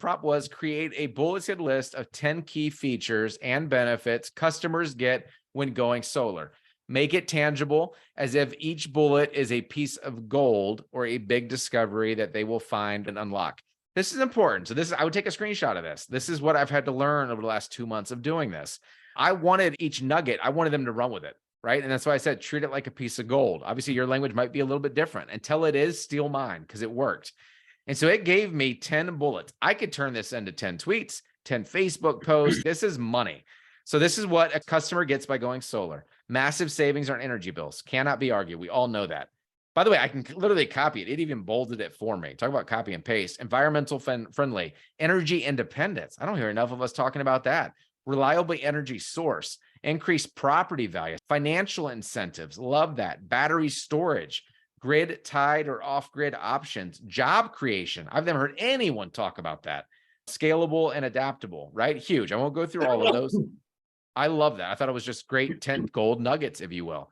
prop was create a bulleted list of 10 key features and benefits customers get when going solar. Make it tangible, as if each bullet is a piece of gold or a big discovery that they will find and unlock. This is important. So I would take a screenshot of this. This is what I've had to learn over the last 2 months of doing this. I wanted each nugget, I wanted them to run with it, right? And that's why I said, treat it like a piece of gold. Obviously, your language might be a little bit different. Until it is, steal mine, because it worked. And so it gave me 10 bullets. I could turn this into 10 tweets, 10 Facebook posts. This is money. So this is what a customer gets by going solar. Massive savings on energy bills. Cannot be argued. We all know that. By the way, I can literally copy it. It even bolded it for me. Talk about copy and paste. Environmental friendly, energy independence. I don't hear enough of us talking about that. Reliably energy source, increased property value, financial incentives. Love that. Battery storage, grid tied or off-grid options, job creation. I've never heard anyone talk about that. Scalable and adaptable, right? Huge. I won't go through all of those. I love that. I thought it was just great 10 gold nuggets, if you will.